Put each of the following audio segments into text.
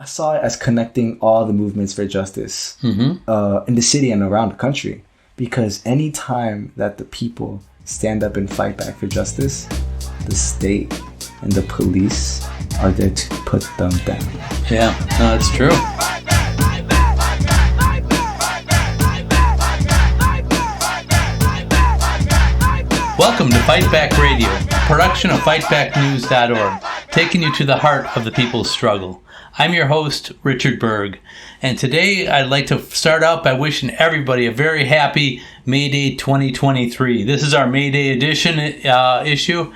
I saw it as connecting all the movements for justice in the city and around the country. Because any time that the people stand up and fight back for justice, the state and the police are there to put them down. Yeah, no, that's true. Welcome to Fight Back Radio, a production of fightbacknews.org, taking you to the heart of the people's struggle. I'm your host, Richard Berg, and today I'd like to start out by wishing everybody a very happy May Day 2023. This is our May Day edition issue,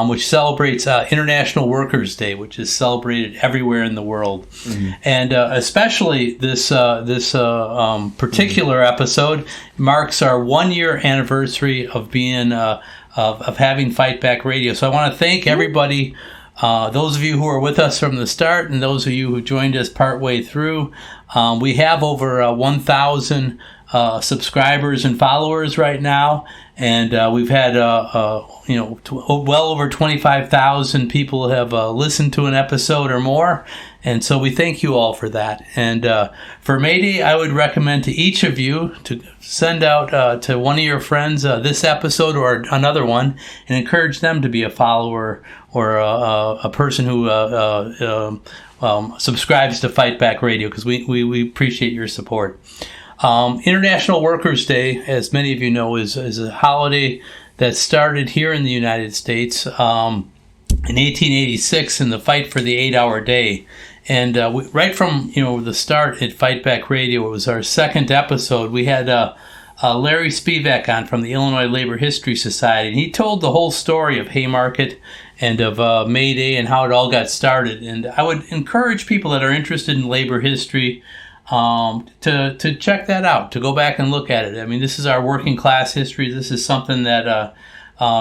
which celebrates International Workers' Day, which is celebrated everywhere in the world. And especially this particular episode marks our 1-year anniversary of being of having Fight Back Radio. So I want to thank everybody. Those of you who are with us from the start and those of you who joined us partway through. We have over 1,000 subscribers and followers right now, and we've had well over 25,000 people have listened to an episode or more, and so we thank you all for that. And for May Day, I would recommend to each of you to send out to one of your friends this episode or another one, and encourage them to be a follower or a person who subscribes to Fight Back Radio, because we appreciate your support. International Workers' Day, as many of you know, is a holiday that started here in the United States in 1886 in the fight for the 8-hour day. And right from the start at Fight Back Radio, it was our second episode. We had Larry Spivak on from the Illinois Labor History Society, and he told the whole story of Haymarket and of May Day and how it all got started. And I would encourage people that are interested in labor history to check that out, to go back and look at it. I mean, this is our working class history. This is something that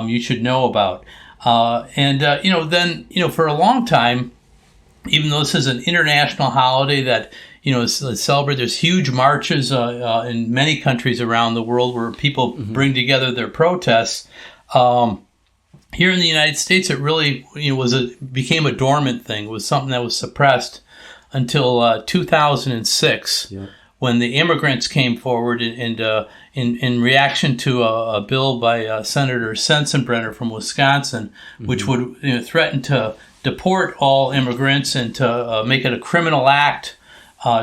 you should know about. Then for a long time, even though this is an international holiday that is celebrated, there's huge marches in many countries around the world where people bring together their protests. Here in the United States, it really became a dormant thing. It was something that was suppressed until 2006, when the immigrants came forward and in reaction to a bill by Senator Sensenbrenner from Wisconsin, which would threaten to deport all immigrants and to make it a criminal act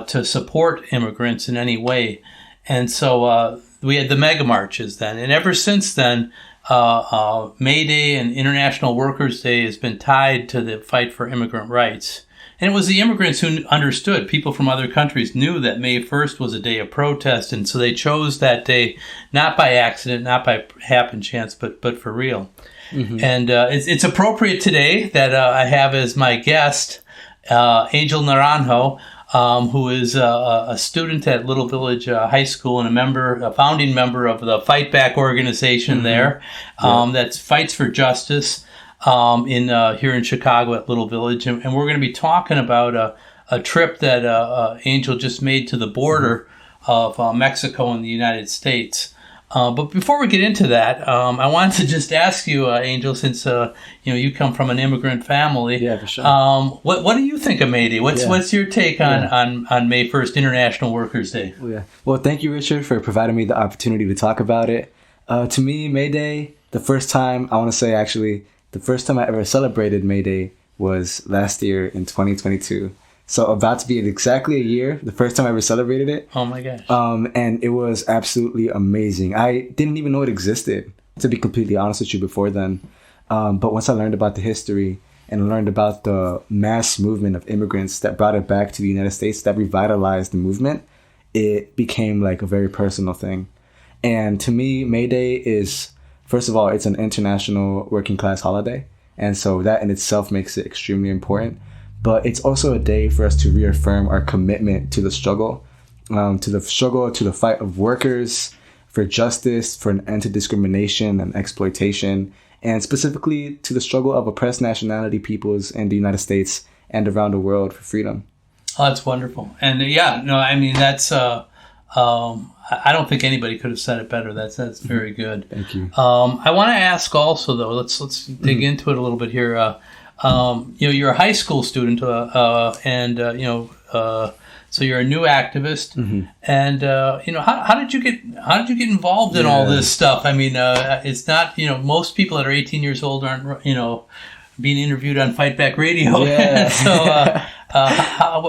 to support immigrants in any way. And so we had the mega marches then. And ever since then, May Day and International Workers' Day has been tied to the fight for immigrant rights. And it was the immigrants who understood. People from other countries knew that May 1st was a day of protest, and so they chose that day not by accident, not by happen chance, but for real. And it's appropriate today that I have as my guest Angel Naranjo, who is a student at Little Village High School and a founding member of the Fight Back organization there that fights for justice. Here in Chicago at Little Village, and we're going to be talking about a trip that Angel just made to the border of Mexico and the United States. But before we get into that, I wanted to just ask you, Angel, since you come from an immigrant family, for sure. What do you think of May Day? What's your take on May 1st, International Workers' Day? Well, thank you, Richard, for providing me the opportunity to talk about it. To me, May Day, the first time I ever celebrated May Day was last year in 2022. So about to be exactly a year, the first time I ever celebrated it. Oh my gosh. And it was absolutely amazing. I didn't even know it existed, to be completely honest with you, before then. But once I learned about the history and learned about the mass movement of immigrants that brought it back to the United States, that revitalized the movement, it became like a very personal thing. And to me, May Day is... First of all, it's an international working class holiday, and so that in itself makes it extremely important. But it's also a day for us to reaffirm our commitment to the struggle, to the fight of workers, for justice, for an end to discrimination and exploitation, and specifically to the struggle of oppressed nationality peoples in the United States and around the world for freedom. Oh, that's wonderful. And that's... I don't think anybody could have said it better. That's very good. Thank you. I want to ask also, though, let's dig into it a little bit here. you're a high school student, so you're a new activist, and how did you get involved in all this stuff? I mean, it's not most people that are 18 years old aren't being interviewed on Fight Back Radio. Yeah. So,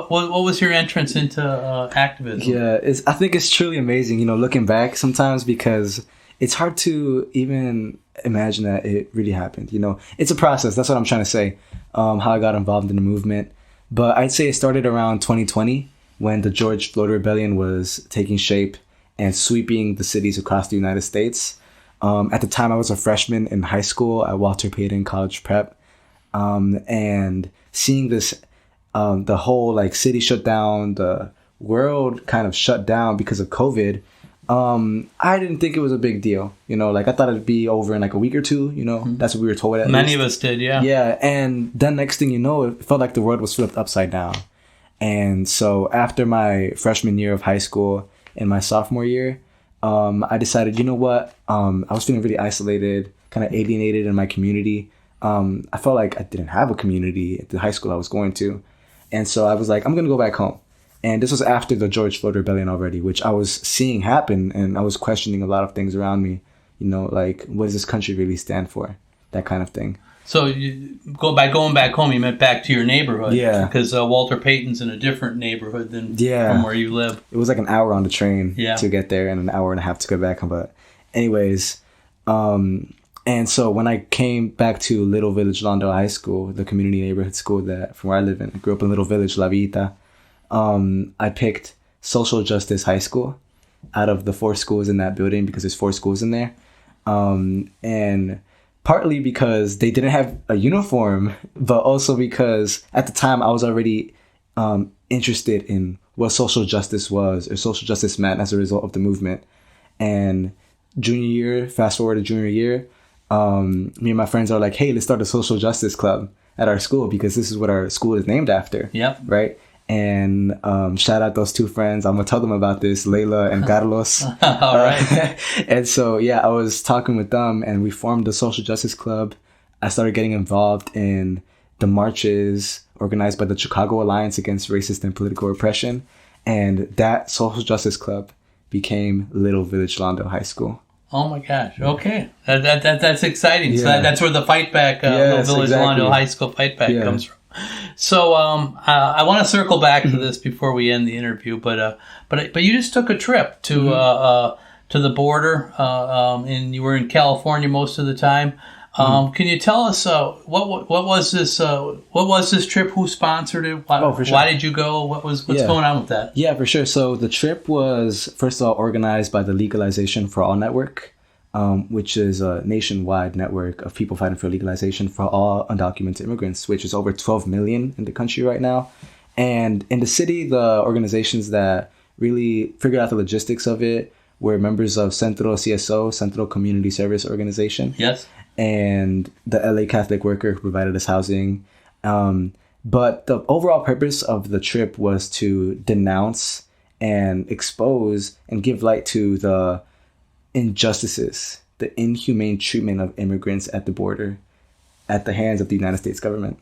what was your entrance into activism? Yeah, I think it's truly amazing, looking back sometimes, because it's hard to even imagine that it really happened. It's a process. That's what I'm trying to say, how I got involved in the movement. But I'd say it started around 2020 when the George Floyd Rebellion was taking shape and sweeping the cities across the United States. At the time, I was a freshman in high school at Walter Payton College Prep. And seeing this, the whole city shut down, the world kind of shut down because of COVID. I didn't think it was a big deal, I thought it'd be over in a week or two, that's what we were told at Many least. of us did, yeah. Yeah, and then next thing you know, it felt like the world was flipped upside down. And so after my freshman year of high school and my sophomore year, I decided, I was feeling really isolated, kind of alienated in my community. I felt like I didn't have a community at the high school I was going to. And so I was like, I'm going to go back home. And this was after the George Floyd Rebellion already, which I was seeing happen. And I was questioning a lot of things around me, what does this country really stand for? That kind of thing. So by going back home, you meant back to your neighborhood. Yeah. Because Walter Payton's in a different neighborhood than from where you live. It was an hour on the train to get there and an hour and a half to go back home. But anyways, and so when I came back to Little Village Lawndale High School, the community neighborhood school from where I live in, I grew up in Little Village, La Vita. I picked Social Justice High School out of the 4 schools in that building because there's 4 schools in there. And partly because they didn't have a uniform, but also because at the time I was already interested in what social justice was or social justice meant as a result of the movement. And fast forward to junior year, me and my friends are like, hey, let's start a social justice club at our school because this is what our school is named after. Yep. Right? And shout out those 2 friends. I'm going to tell them about this, Layla and Carlos. All right. And so, I was talking with them and we formed the Social Justice Club. I started getting involved in the marches organized by the Chicago Alliance Against Racist and Political Repression. And that Social Justice Club became Little Village Lawndale High School. Oh my gosh. Okay. That's exciting. Yeah. So that's where the Fight Back, Little Village Lawndale High School Fight Back comes from. So I want to circle back to this before we end the interview, but you just took a trip to the border, and you were in California most of the time. Can you tell us what was this? What was this trip? Who sponsored it? For sure. Why did you go? What's going on with that? Yeah, for sure. So the trip was first of all organized by the Legalization for All Network. Which is a nationwide network of people fighting for legalization for all undocumented immigrants, which is over 12 million in the country right now. And in the city, the organizations that really figured out the logistics of it were members of Centro CSO, Central Community Service Organization. Yes. And the LA Catholic Worker who provided us housing. But the overall purpose of the trip was to denounce and expose and give light to the injustices, the inhumane treatment of immigrants at the border at the hands of the United States government.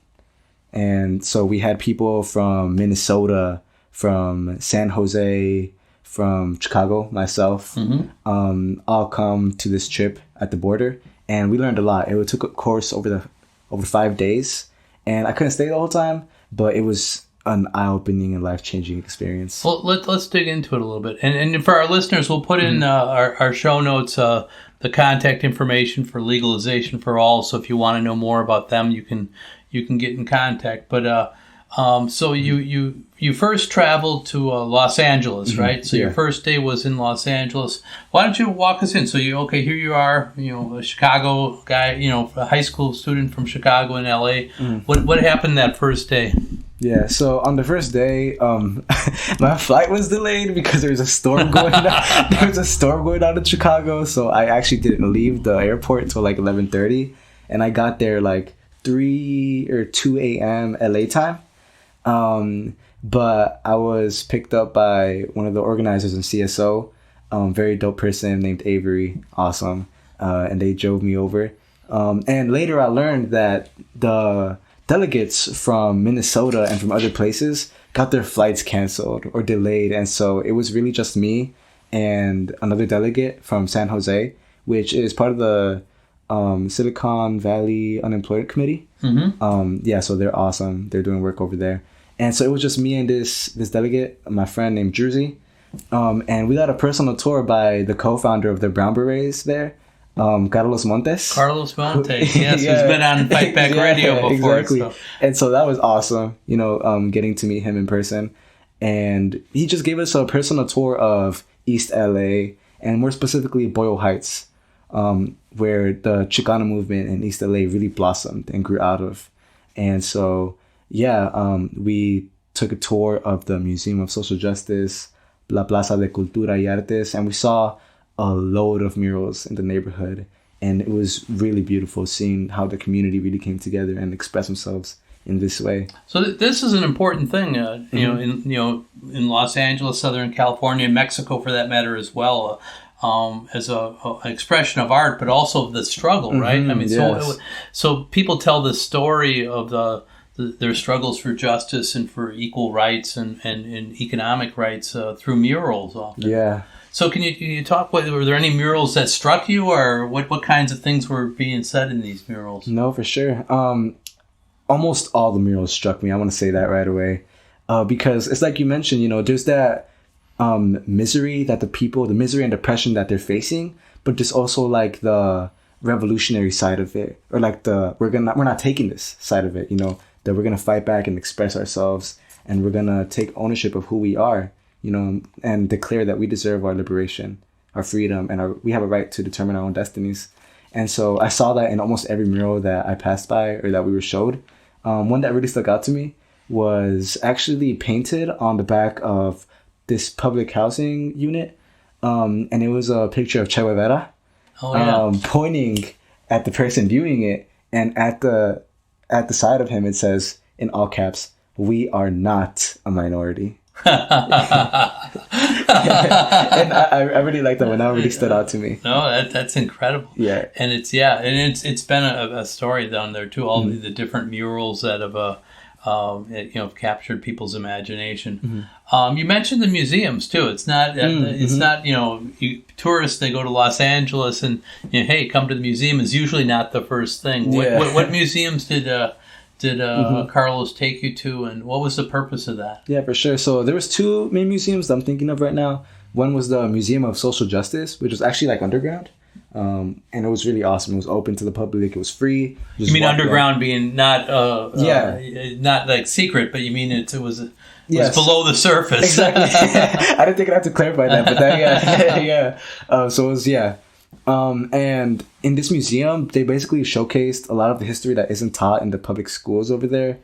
And so we had people from Minnesota, from San Jose, from Chicago, myself, all come to this trip at the border. And we learned a lot. It took a course over 5 days. And I couldn't stay the whole time, but it was an eye-opening and life-changing experience. Well, let's dig into it a little bit. And for our listeners, we'll put in our show notes the contact information for Legalization for All. So if you want to know more about them, you can get in contact. But so you first traveled to Los Angeles, right? So your first day was in Los Angeles. Why don't you walk us in? So here you are, a Chicago guy, a high school student from Chicago in LA. What happened that first day? Yeah, so on the first day, my flight was delayed because there was a storm going on. There was a storm going on in Chicago, so I actually didn't leave the airport until 11:30, and I got there 3 or 2 a.m. LA time. But I was picked up by one of the organizers in CSO, very dope person named Avery, awesome, and they drove me over. And later I learned that the delegates from Minnesota and from other places got their flights canceled or delayed. And so it was really just me and another delegate from San Jose, which is part of the Silicon Valley Unemployment Committee. Yeah, so they're awesome. They're doing work over there. And so it was just me and this delegate, my friend named Druzy. And we got a personal tour by the co-founder of the Brown Berets there, Carlos Montes. Carlos Montes, yes, who's been on Fight Back Radio before. Exactly. So. And so that was awesome, getting to meet him in person. And he just gave us a personal tour of East LA, and more specifically Boyle Heights, where the Chicano movement in East LA really blossomed and grew out of. And so, we took a tour of the Museum of Social Justice, La Plaza de Cultura y Artes, and we saw a load of murals in the neighborhood. And it was really beautiful seeing how the community really came together and expressed themselves in this way. So this is an important thing, in Los Angeles, Southern California, Mexico for that matter as well, as an expression of art, but also of the struggle, right? I mean, yes. so people tell the story of their struggles for justice and for equal rights and economic rights through murals often. Yeah. So can you talk, were there any murals that struck you, or what kinds of things were being said in these murals? No, for sure. Almost all the murals struck me. I want to say that right away. Because it's like you mentioned, there's that misery that the misery and depression that they're facing, but there's also like the revolutionary side of it, or like we're not taking this side of it, that we're going to fight back and express ourselves, and we're going to take ownership of who we are, and declare that we deserve our liberation, our freedom, and we have a right to determine our own destinies. And so I saw that in almost every mural that I passed by or that we were showed. One that really stuck out to me was actually painted on the back of this public housing unit. And it was a picture of Che Guevara pointing at the person viewing it. And at the side of him, it says, in all caps, "We are not a minority." And I really like that one. That really stood out to me. No, that's incredible. Yeah, and it's been a story down there too. All the different murals that have captured people's imagination. You mentioned the museums too. It's not tourists, they go to Los Angeles and hey, come to the museum is usually not the first thing. What museums did Carlos take you to, and what was the purpose of that? Yeah, for sure. So there was two main museums that I'm thinking of right now. One was the Museum of Social Justice, which was actually like underground. And it was really awesome. It was open to the public. It was free. You mean underground being not not like secret, but you mean it was below the surface. Exactly. I didn't think I'd have to clarify that, but yeah. So it was, and in this museum, they basically showcased a lot of the history that isn't taught in the public schools over there.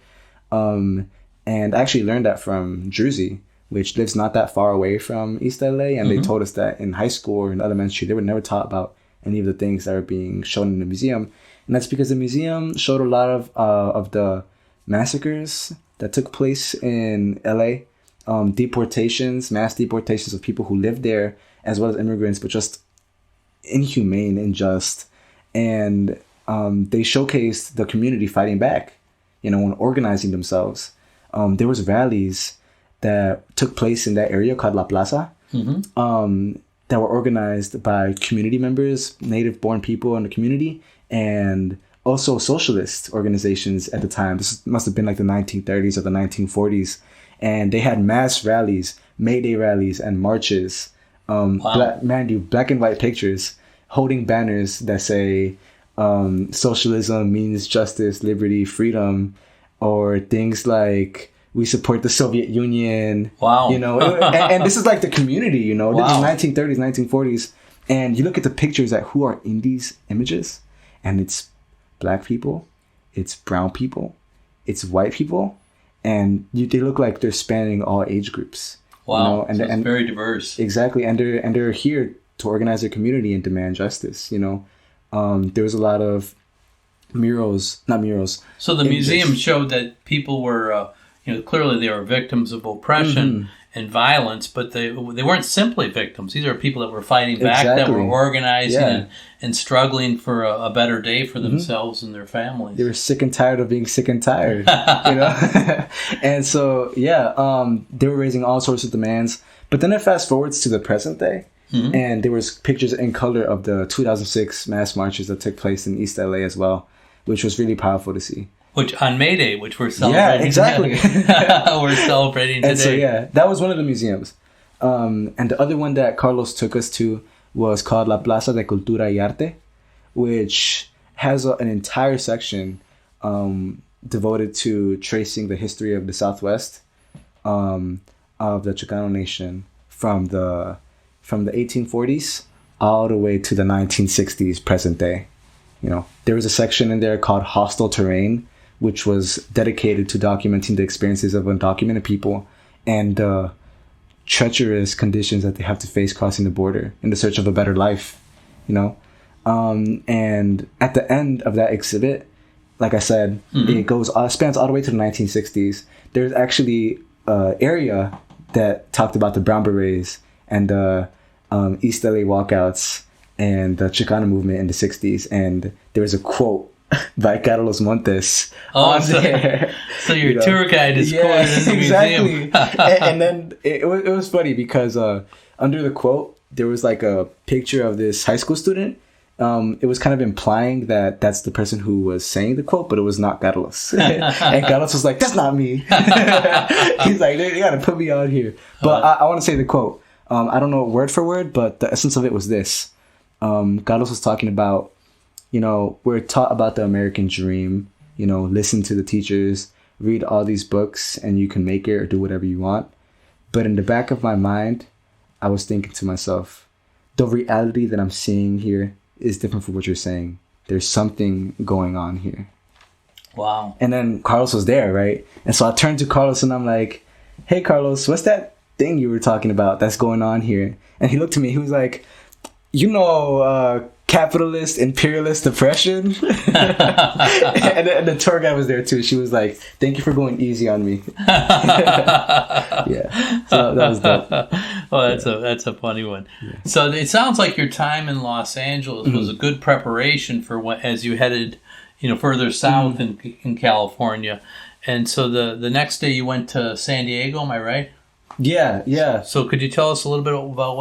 And I actually learned that from Druzy, which lives not that far away from East LA. And they told us that in high school or in elementary, they were never taught about any of the things that are being shown in the museum. And that's because the museum showed a lot of the massacres that took place in LA, mass deportations of people who lived there, as well as immigrants, but just inhumane, unjust. And they showcased the community fighting back, and organizing themselves. There was rallies that took place in that area called La Plaza, that were organized by community members, native-born people in the community, and also socialist organizations at the time. This must have been like the 1930s or the 1940s. And they had mass rallies, May Day rallies, and marches. Black and white pictures holding banners that say socialism means justice, liberty, freedom, or things like we support the Soviet Union. Wow. And this is like the community, This is 1930s, 1940s. And you look at the pictures at who are in these images, and it's Black people, it's brown people, it's white people, and they look like they're spanning all age groups. Wow. And it's very diverse. Exactly. And they're here to organize their community and demand justice. There was a lot of not murals. So the museum showed that people were, clearly they were victims of oppression, and violence, but they weren't simply victims. These are people that were fighting back, that were organizing and struggling for a better day for themselves and their families. They were sick and tired of being sick and tired, you know? And so, they were raising all sorts of demands. But then it fast forwards to the present day, and there was pictures in color of the 2006 mass marches that took place in East LA as well, which was really powerful to see. Which on May Day, which we're celebrating. Yeah, exactly. We're celebrating today. And so, that was one of the museums. And the other one that Carlos took us to was called La Plaza de Cultura y Arte, which has an entire section devoted to tracing the history of the Southwest, of the Chicano nation from the 1840s all the way to the 1960s present day. You know, there was a section in there called Hostile Terrain, which was dedicated to documenting the experiences of undocumented people and treacherous conditions that they have to face crossing the border in the search of a better life, you know. And at the end of that exhibit, like I said, it spans all the way to the 1960s. There's actually an area that talked about the Brown Berets and the East LA walkouts and the Chicano movement in the 60s. And there was a quote by Carlos Montes on there. So your tour guide is quoted in the museum. and then it was funny because under the quote, there was like a picture of this high school student. It was kind of implying that that's the person who was saying the quote, but it was not Carlos. And Carlos was like, that's not me. He's like, they got to put me on here. But I want to say the quote. I don't know word for word, but the essence of it was this. Carlos was talking about, you know, we're taught about the American dream, you know, listen to the teachers, read all these books, and you can make it or do whatever you want. But in the back of my mind, I was thinking to myself, the reality that I'm seeing here is different from what you're saying. There's something going on here. Wow. And then Carlos was there, right? And so I turned to Carlos and I'm like, hey, Carlos, what's that thing you were talking about that's going on here? And he looked at me, he was like, you know, capitalist, imperialist oppression. and the tour guide was there too. She was like, thank you for going easy on me. Yeah. So that was dope. Well, that's a funny one. Yeah. So it sounds like your time in Los Angeles was a good preparation for what, as you headed, you know, further south in California. And so the next day you went to San Diego, am I right? Yeah. So could you tell us a little bit about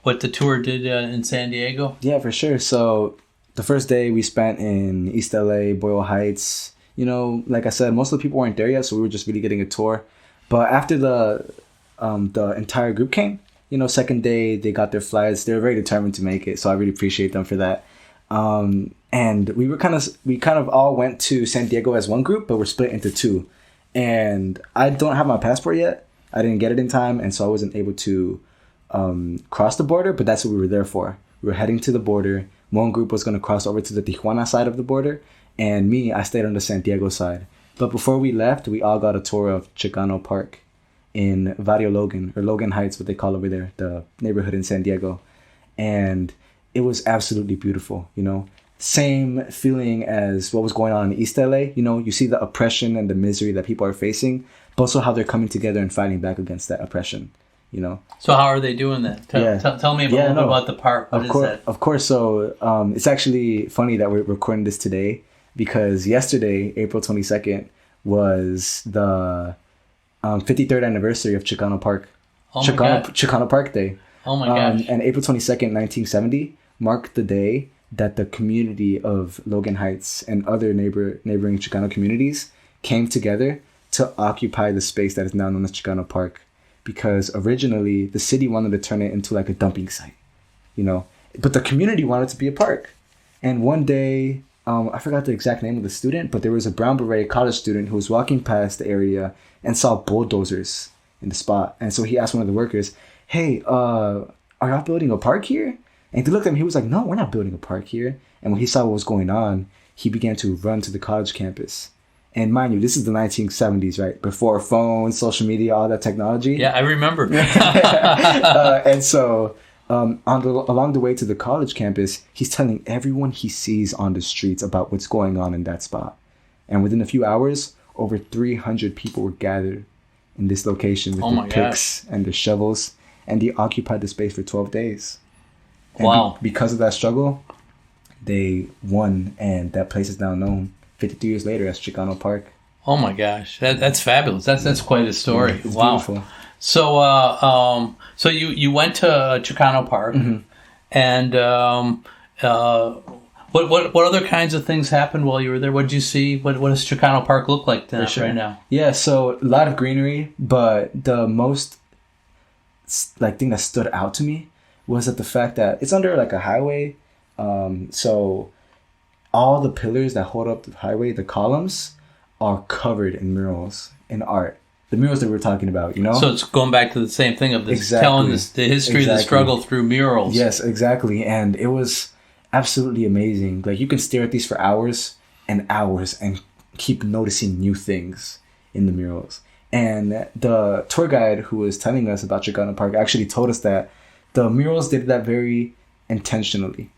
what the tour did in San Diego? Yeah, for sure. So the first day we spent in East LA, Boyle Heights. You know, like I said, most of the people weren't there yet, so we were just really getting a tour. But after the entire group came, you know, second day they got their flights. They were very determined to make it, so I really appreciate them for that. And we kind of all went to San Diego as one group, but we're split into two. And I don't have my passport yet. I didn't get it in time, and so I wasn't able to cross the border, but that's what we were there for. We were heading to the border. One group was going to cross over to the Tijuana side of the border, and I stayed on the San Diego side. But before we left, we all got a tour of Chicano Park in Barrio Logan, or Logan Heights, what they call over there, the neighborhood in San Diego. And it was absolutely beautiful, you know. Same feeling as what was going on in East LA. You know, you see the oppression and the misery that people are facing, but also how they're coming together and fighting back against that oppression. You know. So how are they doing that? Tell me a little bit about the park. What is that? Of course. So it's actually funny that we're recording this today because yesterday, April 22nd, was the 53rd anniversary of Chicano Park. Chicano Park Day. Oh my gosh. And April 22nd, 1970 marked the day that the community of Logan Heights and other neighboring Chicano communities came together to occupy the space that is now known as Chicano Park. Because originally the city wanted to turn it into like a dumping site, you know, but the community wanted it to be a park. And one day, I forgot the exact name of the student, but there was a Brown Beret college student who was walking past the area and saw bulldozers in the spot. And so he asked one of the workers, hey, are y'all building a park here? And he looked at him, he was like, no, we're not building a park here. And when he saw what was going on, he began to run to the college campus. And mind you, this is the 1970s, right? Before phones, social media, all that technology. Yeah, I remember. And so along the way to the college campus, he's telling everyone he sees on the streets about what's going on in that spot. And within a few hours, over 300 people were gathered in this location with their picks and their shovels, and they occupied the space for 12 days. And wow. Because of that struggle, they won, and that place is now known 52 years later as Chicano Park. Oh my gosh, that's fabulous. That's quite a story. It's wow. beautiful. So so you went to Chicano Park, and what other kinds of things happened while you were there? What did you see? What does Chicano Park look like right now? Yeah, so a lot of greenery, but the most thing that stood out to me was that the fact that it's under like a highway, so all the pillars that hold up the highway, the columns, are covered in murals and art. The murals that we were talking about, So it's going back to the same thing of this, telling the history of the struggle through murals. Yes, exactly. And it was absolutely amazing. Like, you can stare at these for hours and hours and keep noticing new things in the murals. And the tour guide who was telling us about Chicano Park actually told us that the murals did that very intentionally,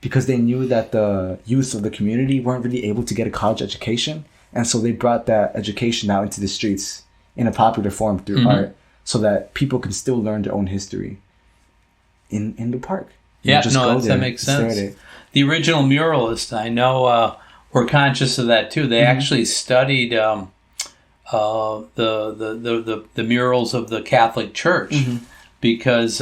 because they knew that the youth of the community weren't really able to get a college education. And so they brought that education out into the streets in a popular form through art, so that people can still learn their own history in the park. Yeah, that makes sense. The original muralists, I know, were conscious of that too. They actually studied the murals of the Catholic Church, because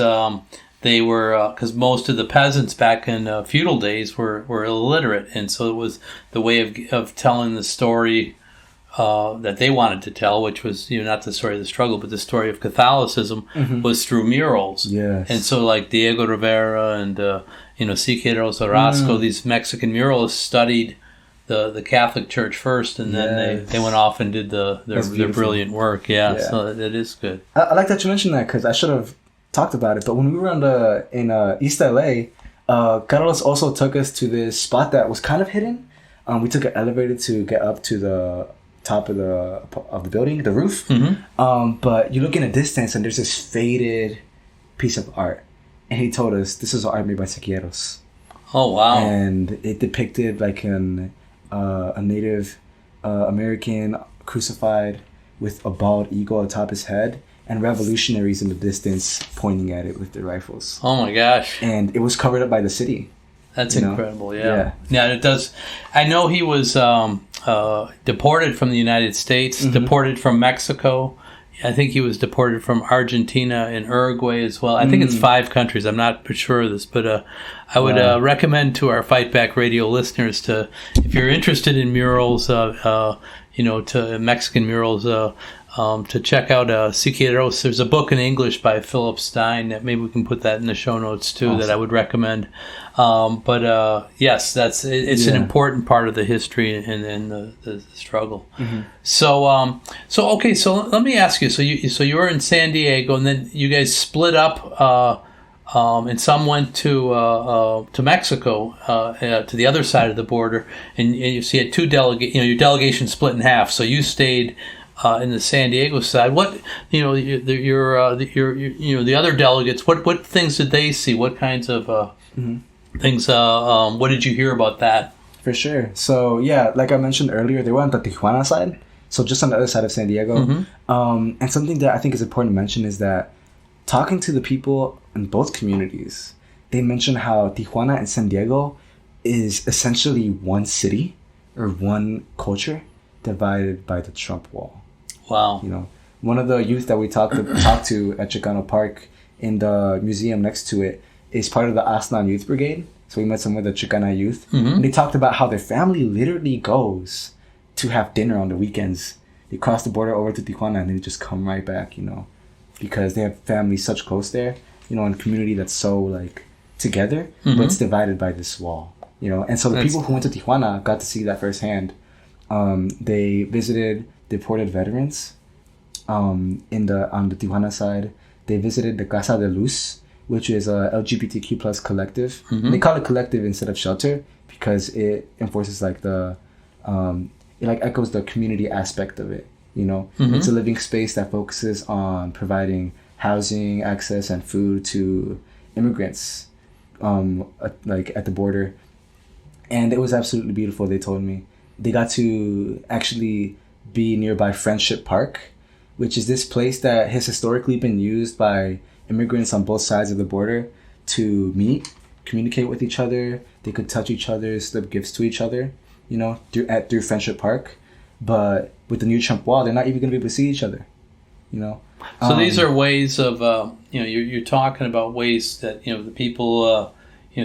they were because most of the peasants back in feudal days were illiterate, and so it was the way of telling the story that they wanted to tell, which was not the story of the struggle, but the story of Catholicism, was through murals. Yes. And so like Diego Rivera and Siqueiros Orozco, these Mexican muralists studied the Catholic Church first, and then they went off and did their brilliant work. Yeah, so it is good. I like that you mentioned that, because I should have talked about it. But when we were in East LA, Carlos also took us to this spot that was kind of hidden. We took an elevator to get up to the top of the building, the roof. But you look in the distance and there's this faded piece of art, and he told us this is art made by Siqueiros. Oh wow! And it depicted like a Native American crucified with a bald eagle atop his head, and revolutionaries in the distance pointing at it with their rifles. Oh my gosh! And it was covered up by the city. That's incredible. Yeah, it does. I know he was deported from the United States, deported from Mexico. I think he was deported from Argentina and Uruguay as well. I think it's 5 countries. I'm not sure of this, but I would recommend to our Fight Back Radio listeners if you're interested in murals, to Mexican murals, to check out Siqueiros. There's a book in English by Philip Stein that maybe we can put that in the show notes too. Awesome. That I would recommend. But yes, it's an important part of the history and the struggle. So okay. So let me ask you. So you were in San Diego, and then you guys split up. And some went to Mexico, to the other side of the border, and you see it your delegation split in half. So you stayed in the San Diego side. What the other delegates? What things did they see? What kinds of things? What did you hear about that? For sure. So yeah, like I mentioned earlier, they were on the Tijuana side, so just on the other side of San Diego. And something that I think is important to mention is that talking to the people in both communities, they mention how Tijuana and San Diego is essentially one city or one culture divided by the Trump wall. Wow. One of the youth that we talked to at Chicano Park in the museum next to it is part of the Aslan Youth Brigade. So we met some of the Chicana youth. And they talked about how their family literally goes to have dinner on the weekends. They cross the border over to Tijuana and they just come right back, because they have families such close there, in a community that's so like together, but it's divided by this wall, And so the people who went to Tijuana got to see that firsthand. They visited deported veterans on the Tijuana side. They visited the Casa de Luz, which is a LGBTQ plus collective. They call it collective instead of shelter because it enforces like it echoes the community aspect of it. It's a living space that focuses on providing housing, access, and food to immigrants, at the border. And it was absolutely beautiful. They told me they got to actually be nearby Friendship Park, which is this place that has historically been used by immigrants on both sides of the border to meet, communicate with each other. They could touch each other, slip gifts to each other, through Friendship Park. But with the new Trump wall, they're not even going to be able to see each other, So these are ways of, you're talking about ways that, the people,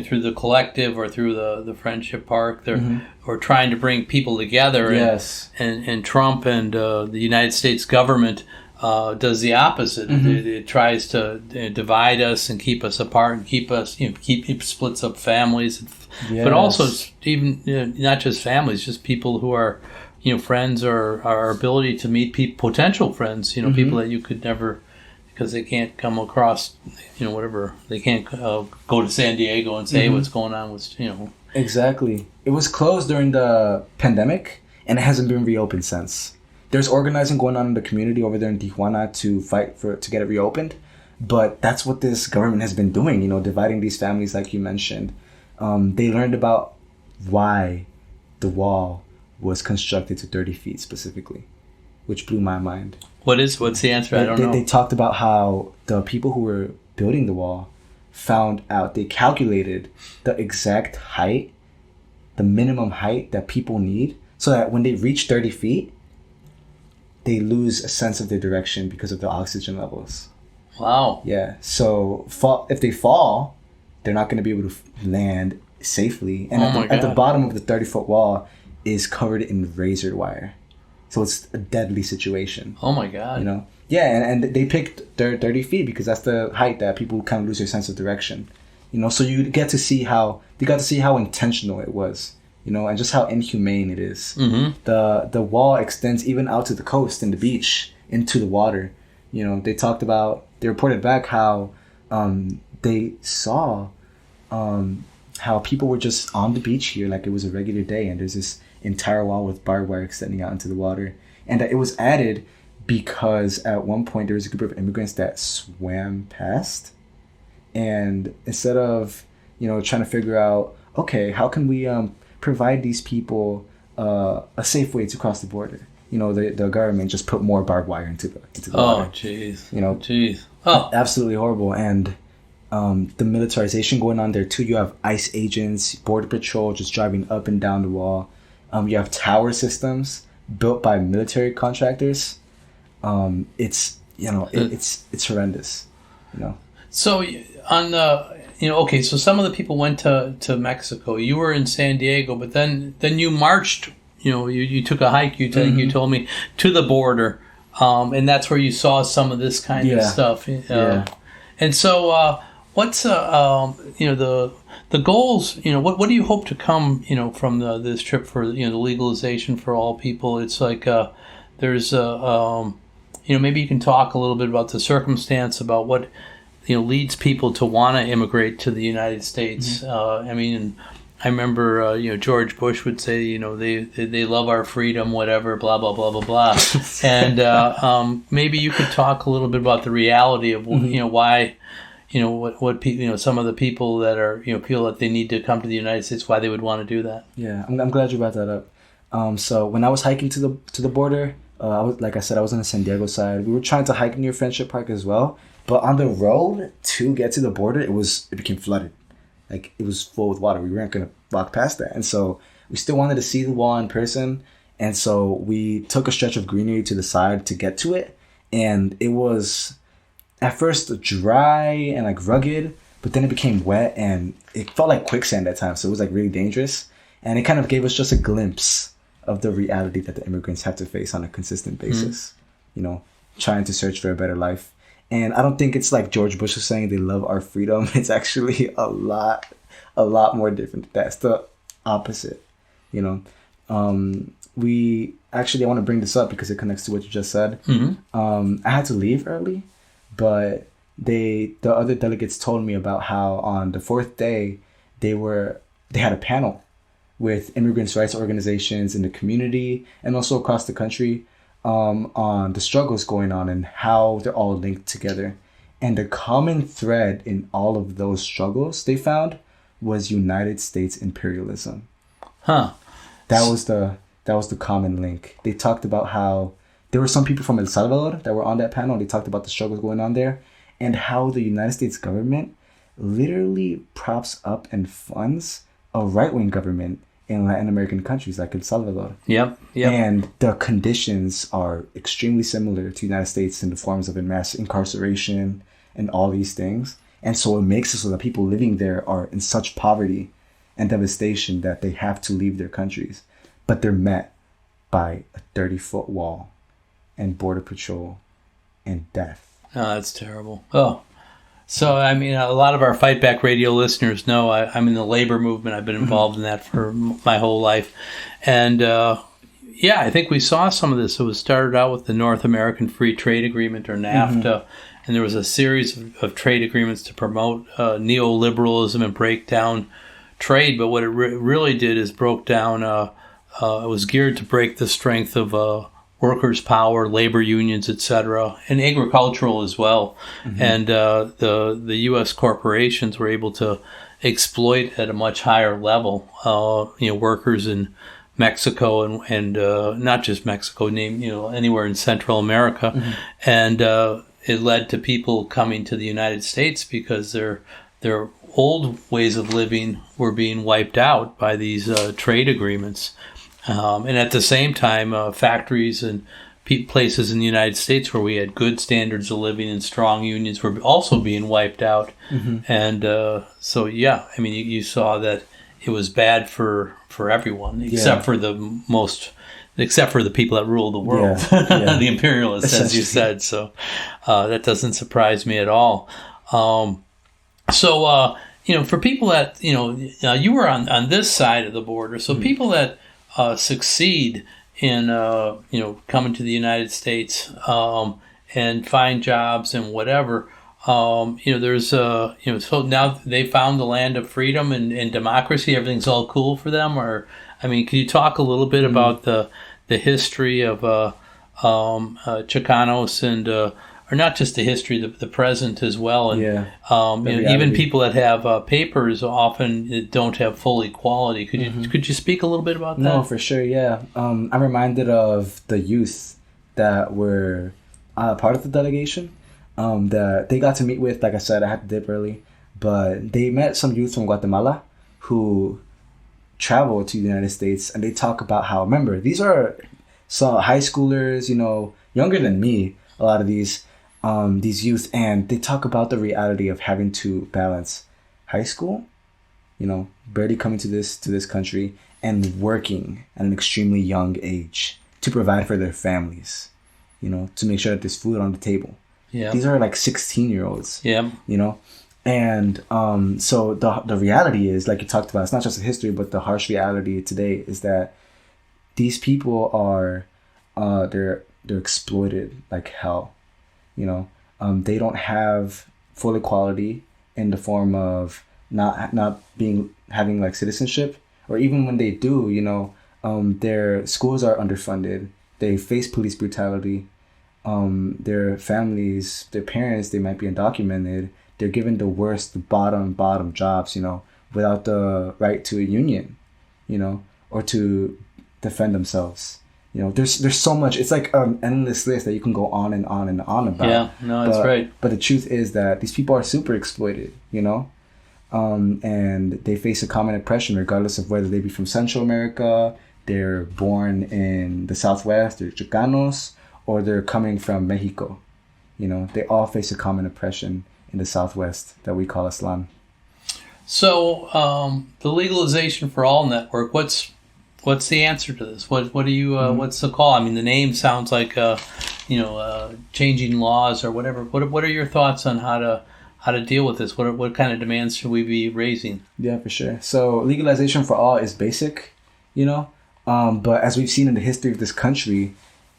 through the collective or through the Friendship Park, they're or trying to bring people together. Yes. And Trump and the United States government does the opposite. It tries to divide us and keep us apart and keep us, keep splits up families. Yes. But also even not just families, just people who are, friends, or our ability to meet potential friends, people that you could never, because they can't come across, whatever. They can't go to San Diego and say, hey, what's going on with, Exactly. It was closed during the pandemic, and it hasn't been reopened since. There's organizing going on in the community over there in Tijuana to fight to get it reopened. But that's what this government has been doing, dividing these families like you mentioned. They learned about why the wall was constructed to 30 feet specifically, which blew my mind. What's the answer? I don't know. They talked about how the people who were building the wall found out, they calculated the exact height, the minimum height that people need, so that when they reach 30 feet, they lose a sense of their direction because of the oxygen levels. Wow. Yeah. So if they fall, they're not going to be able to land safely. And at the bottom of the 30-foot wall is covered in razor wire. So it's a deadly situation. Oh my God. Yeah, and they picked 30 feet because that's the height that people kind of lose their sense of direction. So you got to see how intentional it was, and just how inhumane it is. The wall extends even out to the coast and the beach into the water. They reported back how they saw how people were just on the beach here like it was a regular day, and there's this entire wall with barbed wire extending out into the water, and that it was added because at one point there was a group of immigrants that swam past, and instead of trying to figure out, okay, how can we provide these people a safe way to cross the border, the government just put more barbed wire into the water. Oh jeez. Jeez. Oh, absolutely horrible. And the militarization going on there too. You have ICE agents, border patrol just driving up and down the wall. You have tower systems built by military contractors. It's horrendous. So on the okay, so some of the people went to Mexico. You were in San Diego, but then you marched. You took a hike. You told me, to the border, and that's where you saw some of this kind of stuff. And so what's the goals? What do you hope to come from this trip for the legalization for all people? It's like there's maybe you can talk a little bit about the circumstance, about what leads people to want to immigrate to the United States. I remember George Bush would say they love our freedom, whatever, blah blah blah blah blah. And maybe you could talk a little bit about the reality of why what people some of the people that are feel that they need to come to the United States, why they would want to do that. Yeah, I'm glad you brought that up. So when I was hiking to the border, I was on the San Diego side. We were trying to hike near Friendship Park as well, but on the road to get to the border, it became flooded. Like, it was full with water. We weren't going to walk past that. And so we still wanted to see the wall in person. And so we took a stretch of greenery to the side to get to it. And it was at first dry and like rugged, but then it became wet and it felt like quicksand at times. So it was like really dangerous. And it kind of gave us just a glimpse of the reality that the immigrants have to face on a consistent basis, trying to search for a better life. And I don't think it's like George Bush was saying, they love our freedom. It's actually a lot more different. That's the opposite, I want to bring this up because it connects to what you just said. I had to leave early, but the other delegates told me about how on the fourth day, they had a panel with immigrants' rights organizations in the community and also across the country, on the struggles going on and how they're all linked together. And the common thread in all of those struggles they found was United States imperialism. That was the common link. They talked about how there were some people from El Salvador that were on that panel. They talked about the struggles going on there and how the United States government literally props up and funds a right-wing government in Latin American countries like El Salvador. Yep. And the conditions are extremely similar to the United States in the forms of mass incarceration and all these things. And so it makes it so that people living there are in such poverty and devastation that they have to leave their countries. But they're met by a 30-foot wall and border patrol and death. Oh, that's terrible. Oh. So, I mean, a lot of our Fight Back Radio listeners know I'm in the labor movement. I've been involved in that for my whole life. And, yeah, I think we saw some of this. It was started out with the North American Free Trade Agreement, or NAFTA, and there was a series of trade agreements to promote neoliberalism and break down trade. But what it really did is broke down, it was geared to break the strength of workers' power, labor unions, etc., and agricultural as well. And the U.S. corporations were able to exploit at a much higher level, workers in Mexico and not just Mexico, anywhere in Central America. And it led to people coming to the United States because their old ways of living were being wiped out by these trade agreements. And at the same time, factories and places in the United States where we had good standards of living and strong unions were also being wiped out. And so, yeah, I mean, you saw that it was bad for everyone except for the people that rule the world, the imperialists, as you said. So that doesn't surprise me at all. For people that, you were on this side of the border, so people that succeed in coming to the United States and find jobs and whatever. There's so now they found the land of freedom and democracy. Everything's all cool for them. Or I mean, can you talk a little bit about the history of Chicanos and or not just the history, the present as well, and even people that have papers often don't have full equality. Could you speak a little bit about that? No, for sure. Yeah, I'm reminded of the youth that were part of the delegation that they got to meet with. Like I said, I had to dip early, but they met some youth from Guatemala who traveled to the United States, and they talk about how, remember, these are some high schoolers, younger than me. A lot of these youth, and they talk about the reality of having to balance high school, barely coming to this country, and working at an extremely young age to provide for their families, to make sure that there's food on the table. Yeah. These are like 16-year-olds. Yeah. And so the reality is, like you talked about, it's not just the history, but the harsh reality today is that these people are they're exploited like hell. They don't have full equality in the form of not having like citizenship, or even when they do, their schools are underfunded. They face police brutality. Their families, their parents, they might be undocumented. They're given the worst, the bottom jobs, without the right to a union, or to defend themselves. There's so much. It's like an endless list that you can go on and on and on about. Yeah, no, that's right. But the truth is that these people are super exploited, and they face a common oppression regardless of whether they be from Central America, they're born in the Southwest, they're Chicanos, or they're coming from Mexico. They all face a common oppression in the Southwest that we call Islam. So the Legalization for All network, what's the answer to this? What do you what's the call? I mean, the name sounds like changing laws or whatever. What are your thoughts on how to deal with this? What kind of demands should we be raising? Yeah, for sure. So Legalization for All is basic, but as we've seen in the history of this country,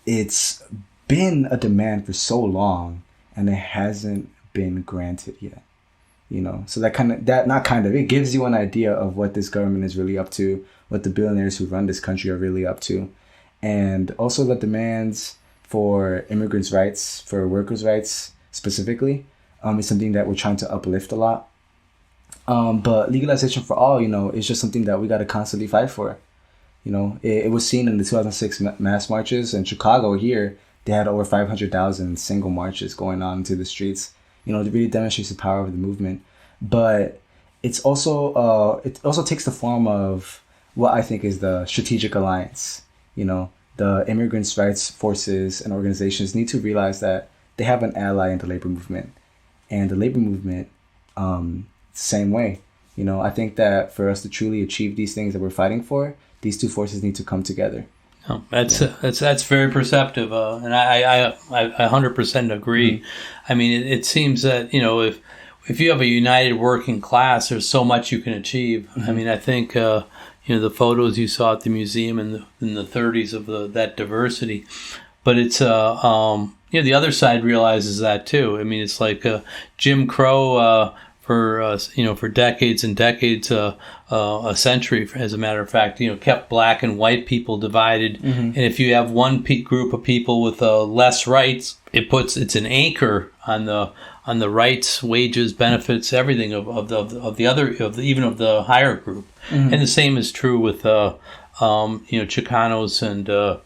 it's been a demand for so long and it hasn't been granted yet. So it gives you an idea of what this government is really up to, what the billionaires who run this country are really up to, and also the demands for immigrants' rights, for workers' rights specifically, is something that we're trying to uplift a lot. But Legalization for All, is just something that we got to constantly fight for. It was seen in the 2006 mass marches in Chicago here they had over 500,000 single marches going on into the streets. You know, it really demonstrates the power of the movement. But it also takes the form of what I think is the strategic alliance. You know, the immigrants' rights forces and organizations need to realize that they have an ally in the labor movement, and the labor movement, same way. You know, I think that for us to truly achieve these things that we're fighting for, these two forces need to come together. Oh, that's very perceptive, and I 100% agree. Mm-hmm. I mean, it seems that, you know, if you have a united working class, there's so much you can achieve. Mm-hmm. I mean, I think you know, the photos you saw at the museum in the 30s of that diversity, but it's you know, the other side realizes that too. I mean, it's like Jim Crow. For decades and decades, a century, as a matter of fact, you know, kept black and white people divided. Mm-hmm. And if you have one group of people with less rights, it's an anchor on the rights, wages, benefits, everything of the higher group. Mm-hmm. And the same is true with you know, Chicanos and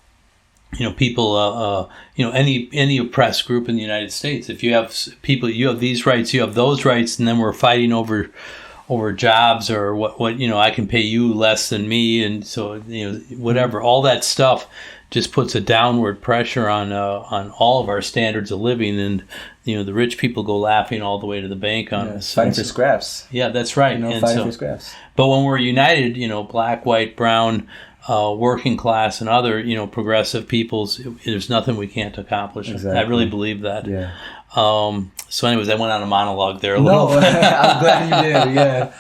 you know, people, you know, any oppressed group in the United States. If you have people, you have these rights, you have those rights, and then we're fighting over jobs or what you know, I can pay you less than me, and so, you know, whatever, all that stuff just puts a downward pressure on all of our standards of living, and, you know, the rich people go laughing all the way to the bank on us. Fighting for scraps. Yeah, that's right. You know, fighting for scraps. But when we're united, you know, black, white, brown, working class and other, you know, progressive peoples, there's nothing we can't accomplish. Exactly. I really believe that. Yeah. So anyways, I went on a monologue there a little bit. I'm glad you did. Yeah.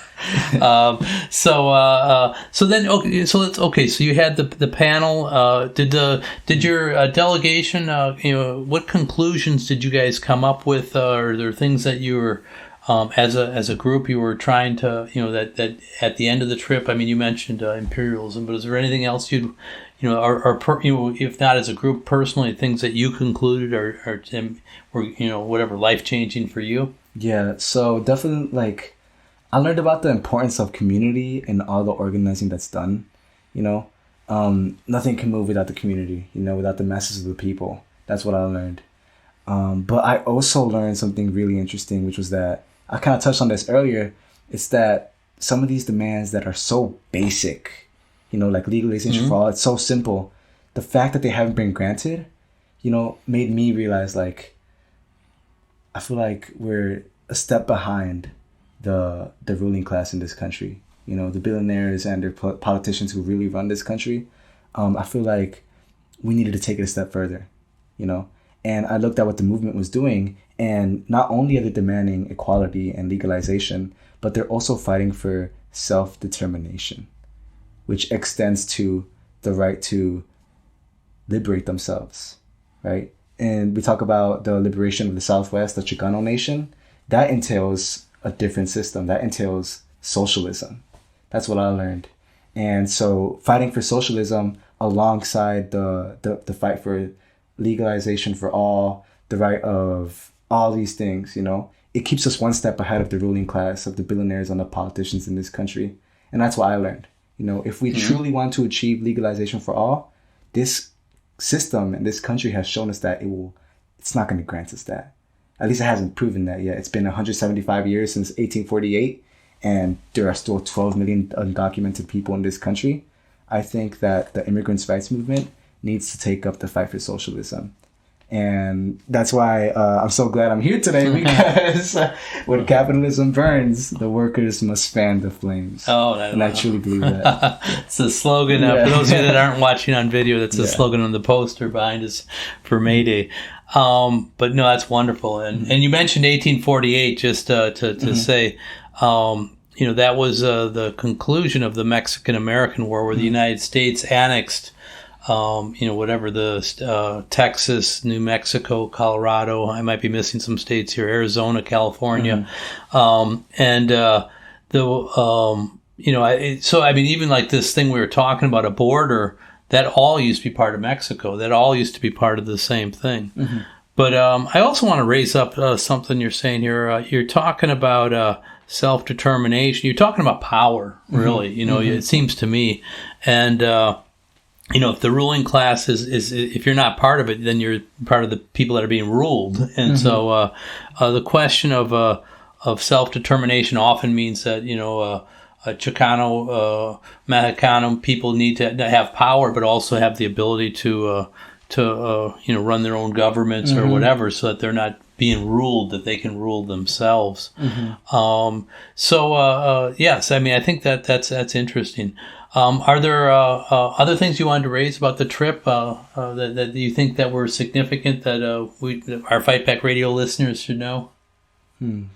So then, okay, so you had the panel. Did your delegation, you know, what conclusions did you guys come up with? Are there things that you were, as a group, you were trying to, you know, that at the end of the trip? I mean, you mentioned imperialism, but is there anything else you know, or you know, if not as a group, personally, things that you concluded or were, you know, whatever, life changing for you? Yeah. So definitely, like, I learned about the importance of community and all the organizing that's done. You know, nothing can move without the community. You know, without the masses of the people. That's what I learned. But I also learned something really interesting, which was that I kind of touched on this earlier. It's that some of these demands that are so basic, you know, like legalization mm-hmm. for all, it's so simple. The fact that they haven't been granted, you know, made me realize, like, I feel like we're a step behind the ruling class in this country. You know, the billionaires and their politicians who really run this country. I feel like we needed to take it a step further, you know. And I looked at what the movement was doing, and not only are they demanding equality and legalization, but they're also fighting for self-determination, which extends to the right to liberate themselves, right? And we talk about the liberation of the Southwest, the Chicano nation. That entails a different system. That entails socialism. That's what I learned. And so fighting for socialism alongside the fight for legalization for all, the right of all these things, you know, it keeps us one step ahead of the ruling class, of the billionaires and the politicians in this country. And that's what I learned. You know, if we mm-hmm. truly want to achieve legalization for all, this system and this country has shown us that it's not going to grant us that. At least it hasn't proven that yet. It's been 175 years since 1848, and there are still 12 million undocumented people in this country. I think that the immigrants' rights movement needs to take up the fight for socialism. And that's why I'm so glad I'm here today, because when capitalism burns, the workers must fan the flames. And I truly believe that. It's a slogan. For those of you that aren't watching on video, that's a slogan on the poster behind us for May Day. But no, that's wonderful. And you mentioned 1848, just to mm-hmm. say, you know, that was the conclusion of the Mexican-American War, where mm-hmm. the United States annexed you know, whatever the Texas, New Mexico, Colorado, I might be missing some states here, Arizona, California. Mm-hmm. You know, so I mean, even like this thing we were talking about, a border, that all used to be part of Mexico. That all used to be part of the same thing. Mm-hmm. But I also want to raise up something you're saying here. You're talking about self-determination. You're talking about power, really. Mm-hmm. You know, mm-hmm. it seems to me. And if the ruling class is if you're not part of it, then you're part of the people that are being ruled. And so the question of self-determination often means that, Chicano, Mexicano people need to have power, but also have the ability to run their own governments or whatever, so that they're not being ruled, that they can rule themselves. Yes, I mean, I think that's interesting. Are there other things you wanted to raise about the trip that you think that were significant that our Fight Back Radio listeners should know?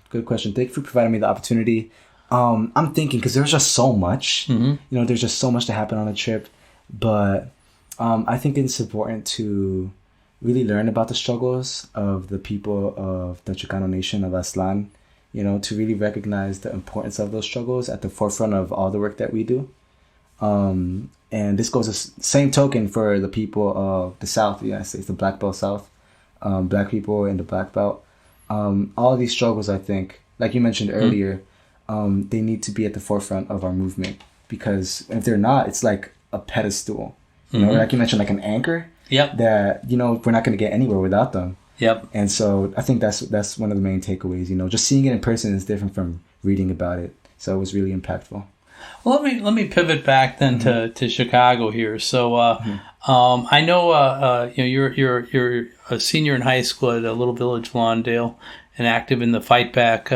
Good question. Thank you for providing me the opportunity. I'm thinking, because there's just so much. There's just so much to happen on a trip, but I think it's important to really learn about the struggles of the people of the Chicano nation of Aztlán, to really recognize the importance of those struggles at the forefront of all the work that we do. And this goes as same token for the people of the South, the United States, the Black Belt South, Black people in the Black Belt. All of these struggles, I think, like you mentioned earlier, they need to be at the forefront of our movement, because if they're not, it's like a pedestal, like you mentioned, like an anchor. Yep. That, we're not going to get anywhere without them. Yep. And so I think that's one of the main takeaways. Just seeing it in person is different from reading about it. So it was really impactful. Well, let me pivot back then to Chicago here. So I know you're a senior in high school at a little village, Lawndale, and active in the Fight Back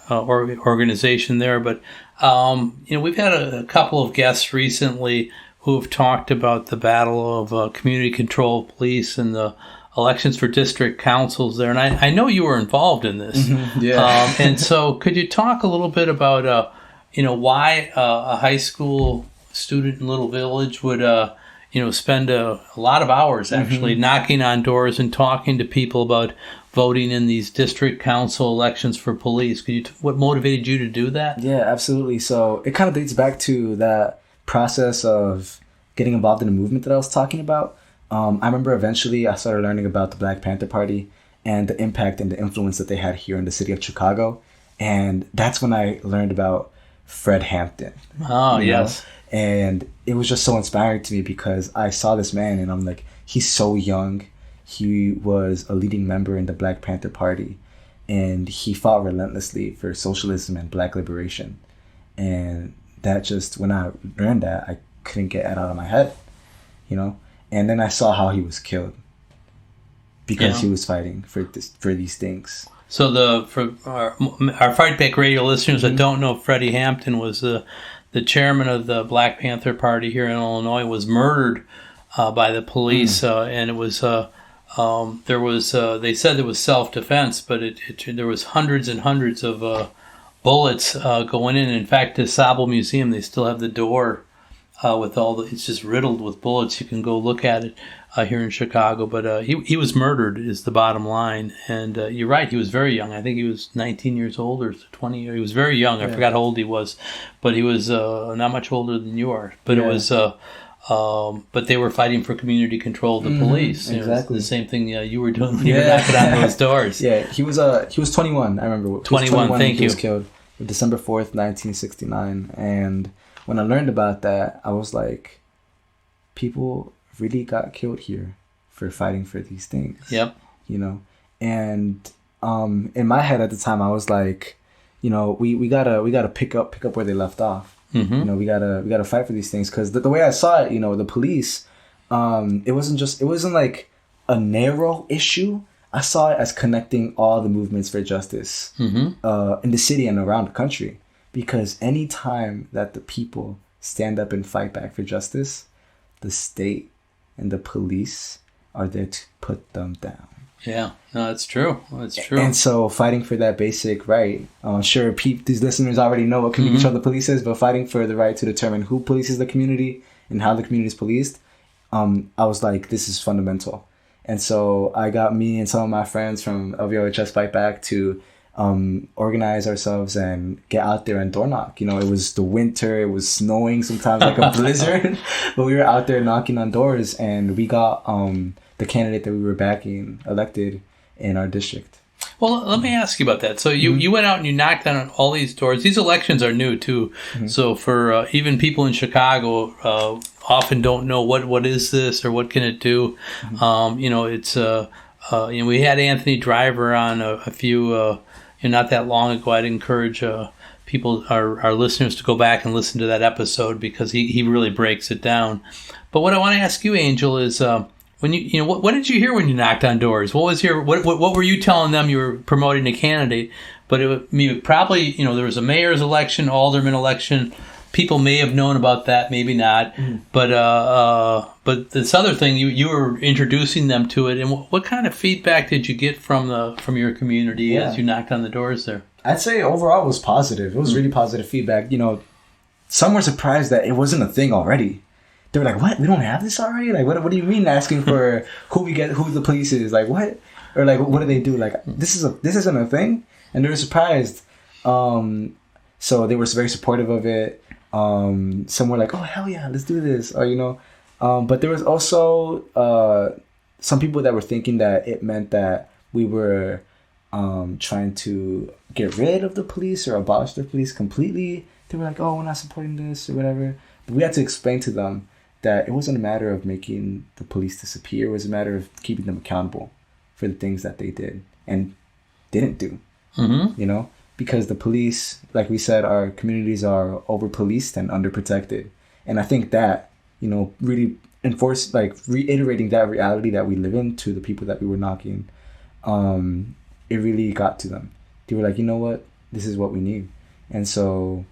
organization there. But we've had a couple of guests recently who have talked about the battle of community control police and the elections for district councils there. And I know you were involved in this. Yeah. And so could you talk a little bit about, why a high school student in Little Village would, spend a lot of hours actually knocking on doors and talking to people about voting in these district council elections for police? What motivated you to do that? Yeah, absolutely. So it kind of dates back to that process of getting involved in the movement that I was talking about. I remember eventually I started learning about the Black Panther Party and the impact and the influence that they had here in the city of Chicago. And that's when I learned about Fred Hampton. Oh, yes. And it was just so inspiring to me, because I saw this man and I'm like, he's so young. He was a leading member in the Black Panther Party, and he fought relentlessly for socialism and Black liberation. And that just, when I learned that, I couldn't get it out of my head, And then I saw how he was killed because he was fighting for these things. So for our Fight Back Radio listeners that don't know, Freddie Hampton was the chairman of the Black Panther Party here in Illinois, was murdered by the police, and it was they said it was self-defense, but there was hundreds and hundreds of bullets going in. In fact, the Sable Museum, they still have the door with it's just riddled with bullets. You can go look at it here in Chicago. But he was murdered is the bottom line. And you're right, he was very young. I think he was 19 years old or 20. He was very young. I forgot how old he was. But he was not much older than you are. But it was... but they were fighting for community control of the police. Exactly. The same thing you were doing when you were knocking on those doors. Yeah, he was 21, I remember. 21, thank you. He was killed December 4th, 1969. And when I learned about that, I was like, people really got killed here for fighting for these things. Yep. And in my head at the time, I was like, we gotta pick up where they left off. We gotta fight for these things, because the way I saw it, the police, it wasn't like a narrow issue. I saw it as connecting all the movements for justice in the city and around the country, because any time that the people stand up and fight back for justice, the state and the police are there to put them down. Yeah, no, it's true. It's true. And so fighting for that basic right, I'm sure these listeners already know what community control the police is, but fighting for the right to determine who polices the community and how the community is policed, I was like, this is fundamental. And so I got me and some of my friends from LVOHS Fight Back to organize ourselves and get out there and door knock. It was the winter, it was snowing sometimes like a blizzard, but we were out there knocking on doors, and we got the candidate that we were backing elected in our district. Well, let me ask you about that. So you went out and you knocked on all these doors. These elections are new too. So for even people in Chicago, often don't know what is this or what can it do. It's we had Anthony Driver on a few not that long ago. I'd encourage people, our listeners, to go back and listen to that episode because he really breaks it down. But what I want to ask you, Angel, is when what did you hear when you knocked on doors? What were you telling them? You were promoting a candidate, but probably there was a mayor's election, alderman election. People may have known about that, maybe not. Mm-hmm. But this other thing, you were introducing them to it. And what kind of feedback did you get from your community as you knocked on the doors there? I'd say overall it was positive. It was really positive feedback. Some were surprised that it wasn't a thing already. They were like, "What? We don't have this already? Like, what do you mean asking for who the police is? Like, what? Or like, what do they do? Like, this isn't a thing?" And they were surprised. So they were very supportive of it. Some were like, "Oh, hell yeah, let's do this," or but there was also some people that were thinking that it meant that we were trying to get rid of the police or abolish the police completely. They were like, "Oh, we're not supporting this," or whatever. But we had to explain to them that it wasn't a matter of making the police disappear. It was a matter of keeping them accountable for the things that they did and didn't do. Mm-hmm. Because the police, like we said, our communities are over-policed and underprotected. And I think that, really reiterating that reality that we live in to the people that we were knocking, it really got to them. They were like, "You know what? This is what we need." And so,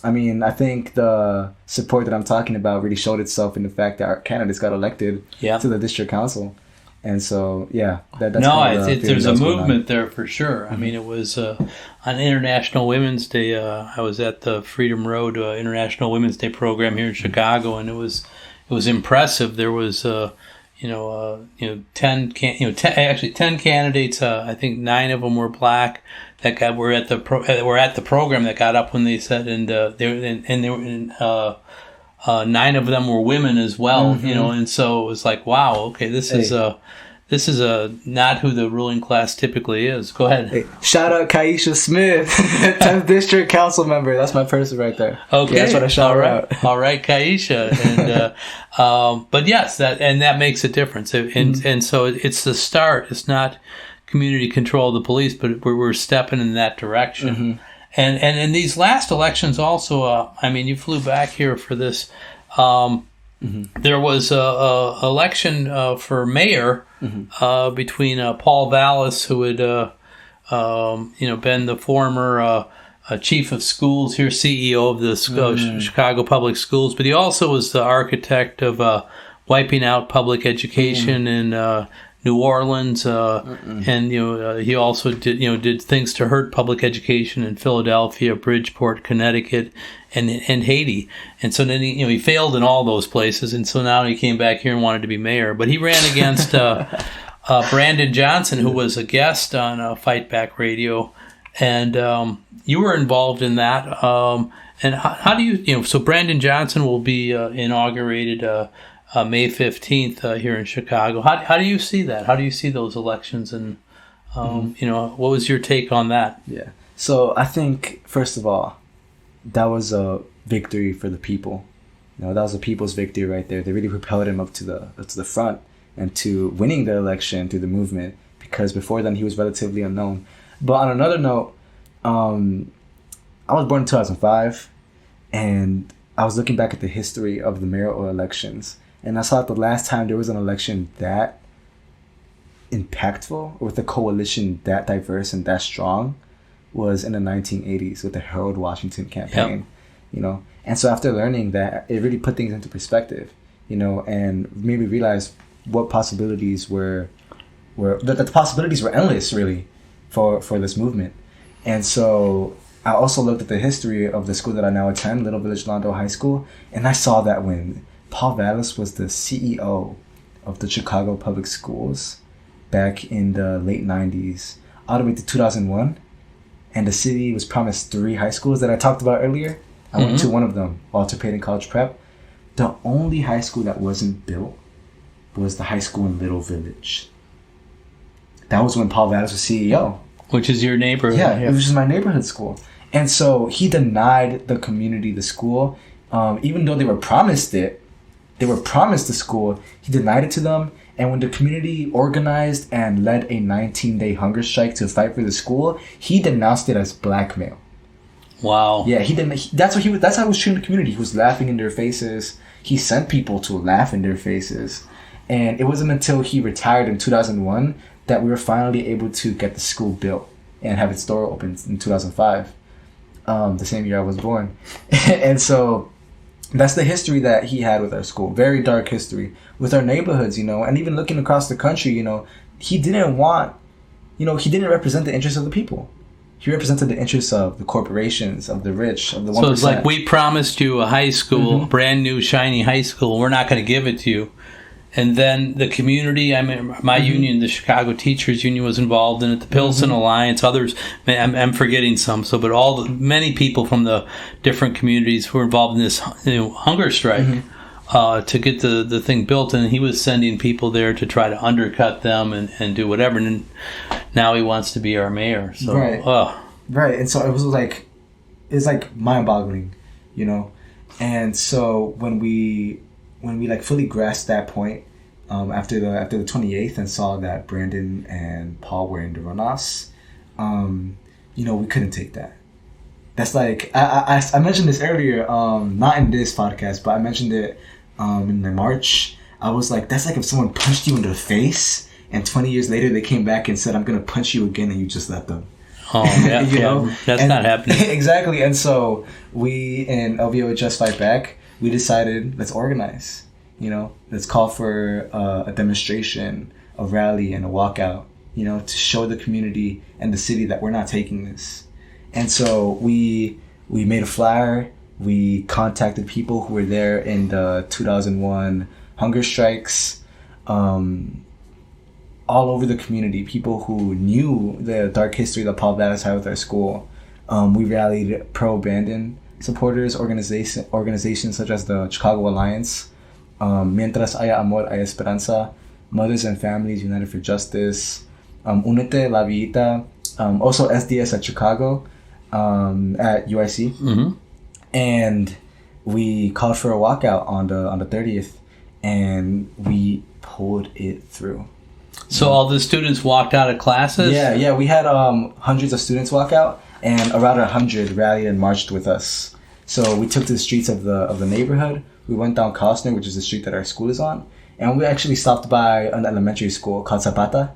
I think the support that I'm talking about really showed itself in the fact that our candidates got elected to the district council. And so, there's a movement there for sure. Mm-hmm. It was on International Women's Day. I was at the Freedom Road International Women's Day program here in Chicago, and it was impressive. There was 10 candidates. I think 9 of them were black that were at the program that got up when they said, and they were 9 of them were women as well. Mm-hmm. And so it was like, wow, okay, this is not who the ruling class typically is. Go ahead. Hey, shout out Kaisha Smith, 10th District Council member. That's my person right there. Okay, that's what I shout out. All right, Kaisha. And but yes, that makes a difference. And so it's the start. It's not community control of the police, but we're stepping in that direction. Mm-hmm. And in these last elections also, you flew back here for this. There was a election for mayor between Paul Vallis, who had been the former chief of schools here, CEO of the Chicago Public Schools, but he also was the architect of wiping out public education in New Orleans, and he also did things to hurt public education in Philadelphia, Bridgeport, Connecticut, and Haiti. And so then he failed in all those places, and so now he came back here and wanted to be mayor. But he ran against Brandon Johnson, who was a guest on Fight Back Radio, and you were involved in that. And how do you so Brandon Johnson will be inaugurated May 15th here in Chicago. How do you see that? How do you see those elections? And, what was your take on that? Yeah. So I think, first of all, that was a victory for the people. That was the people's victory right there. They really propelled him up to the front and to winning the election through the movement, because before then he was relatively unknown. But on another note, I was born in 2005, and I was looking back at the history of the mayoral elections. And I saw that the last time there was an election that impactful, with a coalition that diverse and that strong, was in the 1980s with the Harold Washington campaign. Yep. And so after learning that, it really put things into perspective, and made me realize what possibilities were that the possibilities were endless, really, for this movement. And so I also looked at the history of the school that I now attend, Little Village Lawndale High School, and I saw that when Paul Vallis was the CEO of the Chicago Public Schools back in the late 90s, all the way to 2001, and the city was promised 3 high schools that I talked about earlier. I went to one of them, Walter Payton College Prep. The only high school that wasn't built was the high school in Little Village. That was when Paul Vallis was CEO. Which is your neighborhood. Yeah, it was just my neighborhood school. And so he denied the community the school, even though they were promised it. they were promised the school, he denied it to them. And when the community organized and led a 19-day hunger strike to fight for the school, he denounced it as blackmail. Wow. Yeah, he didn't. That's what he was. That's how he was treating the community. He was laughing in their faces. He sent people to laugh in their faces, and it wasn't until he retired in 2001 that we were finally able to get the school built and have its door open in 2005, the same year I was born. And so that's the history that he had with our school. Very dark history with our neighborhoods, and even looking across the country, he didn't want, he didn't represent the interests of the people. He represented the interests of the corporations, of the rich, of the 1%. So it's like, we promised you a high school, brand new, shiny high school. We're not going to give it to you. And then the community, I mean, my union, the Chicago Teachers Union, was involved in it. The Pilsen Alliance, others, I'm forgetting some. So, but many people from the different communities were involved in this hunger strike to get the thing built. And he was sending people there to try to undercut them and do whatever. And now he wants to be our mayor. So, right. And so it's like mind-boggling, And so when we like fully grasped that point, after the 28th, and saw that Brandon and Paul were in the runoffs, we couldn't take that. That's like I mentioned this earlier, not in this podcast, but I mentioned it in March. I was like, that's like if someone punched you in the face, and 20 years later they came back and said, I'm gonna punch you again, and you just let them. Oh, yeah, that's not happening. Exactly. And so we in LVO Just Fight Back, we decided, let's organize. Let's call for a demonstration, a rally, and a walkout. To show the community and the city that we're not taking this. And so we made a flyer. We contacted people who were there in the 2001 hunger strikes. All over the community, people who knew the dark history that Paul Vallis had with our school. We rallied pro-Brandon supporters, organizations such as the Chicago Alliance, Mientras haya amor hay esperanza, Mothers and Families United for Justice, Unite La Villita, also SDS at Chicago, at UIC. And we called for a walkout on the 30th, and we pulled it through. So all the students walked out of classes? Yeah, we had hundreds of students walk out, and around 100 rallied and marched with us. So we took to the streets of the neighborhood. We went down Costner, which is the street that our school is on, and we actually stopped by an elementary school called Zapata.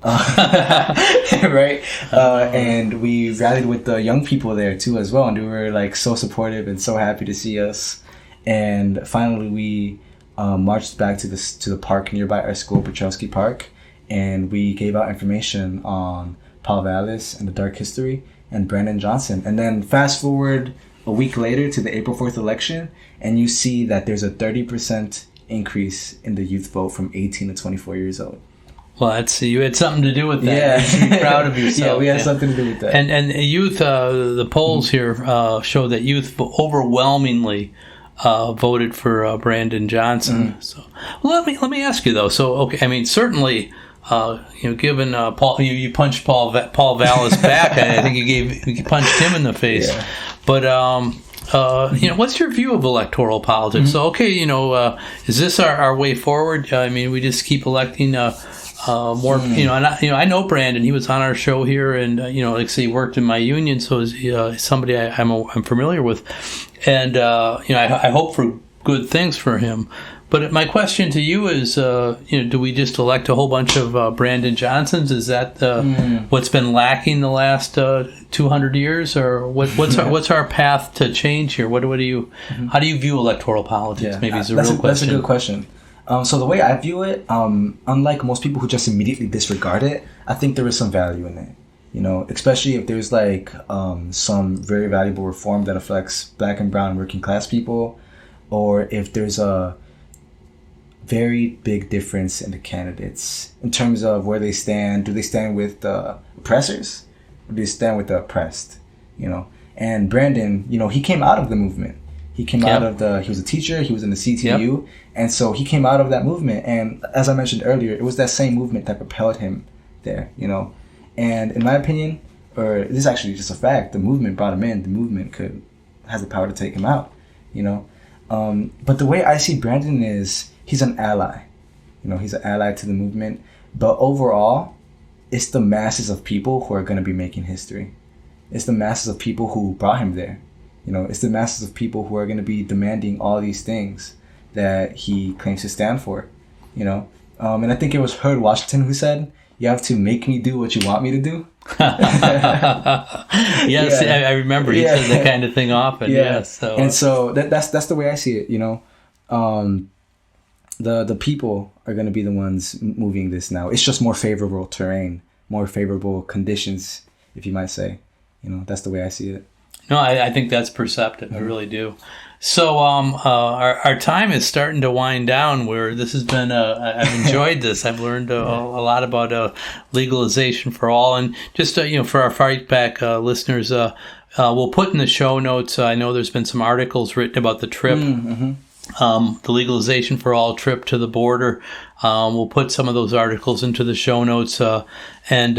Right? And we rallied with the young people there too as well, and they were like so supportive and so happy to see us. And finally we marched back to the park nearby our school, Petrowski Park, and we gave out information on Paul Vallis and the dark history and Brandon Johnson. And then fast forward a week later to the April 4th election, and you see that there's a 30% increase in the youth vote from 18 to 24 years old. Well, you had something to do with that. Yeah. You should be proud of yourself. Yeah, we had something to do with that. And youth, the polls here show that youth overwhelmingly voted for Brandon Johnson. So, well, let me ask you though. So, okay, I mean, certainly, given Paul, you punched Paul Vallis back. I think you punched him in the face. Yeah. But what's your view of electoral politics? So, okay, is this our way forward? I mean, we just keep electing more. I know Brandon. He was on our show here, and like I say, he worked in my union, so is somebody I'm familiar with, and I hope for good things for him. But my question to you is, do we just elect a whole bunch of Brandon Johnsons? Is that what's been lacking the last 200 years, or what's our path to change here? What do you? How do you view electoral politics? Maybe is a real question. That's a good question. So the way I view it, unlike most people who just immediately disregard it, I think there is some value in it. Especially if there's like some very valuable reform that affects Black and brown working class people, or if there's a very big difference in the candidates in terms of where they stand. Do they stand with the oppressors, or do they stand with the oppressed? And Brandon, he came out of the movement. He came out of he was a teacher, he was in the CTU, and so he came out of that movement. And as I mentioned earlier, it was that same movement that propelled him there, And in my opinion, or this is actually just a fact, the movement brought him in. The movement has the power to take him out, But the way I see Brandon is he's an ally. He's an ally to the movement. But overall, it's the masses of people who are going to be making history. It's the masses of people who brought him there. It's the masses of people who are going to be demanding all these things that he claims to stand for. And I think it was Heard Washington who said, "You have to make me do what you want me to do." Yes, yeah. I remember he said that kind of thing often. Yeah. Yes, so. And so that's the way I see it. The people are going to be the ones moving this now. It's just more favorable terrain, more favorable conditions, if you might say. That's the way I see it. No, I think that's perceptive. I really do. So our time is starting to wind down. Where this has been, I've enjoyed this. I've learned a lot about legalization for all, and just for our Fight Back listeners, we'll put in the show notes. I know there's been some articles written about the trip. The legalization for all trip to the border. We'll put some of those articles into the show notes, and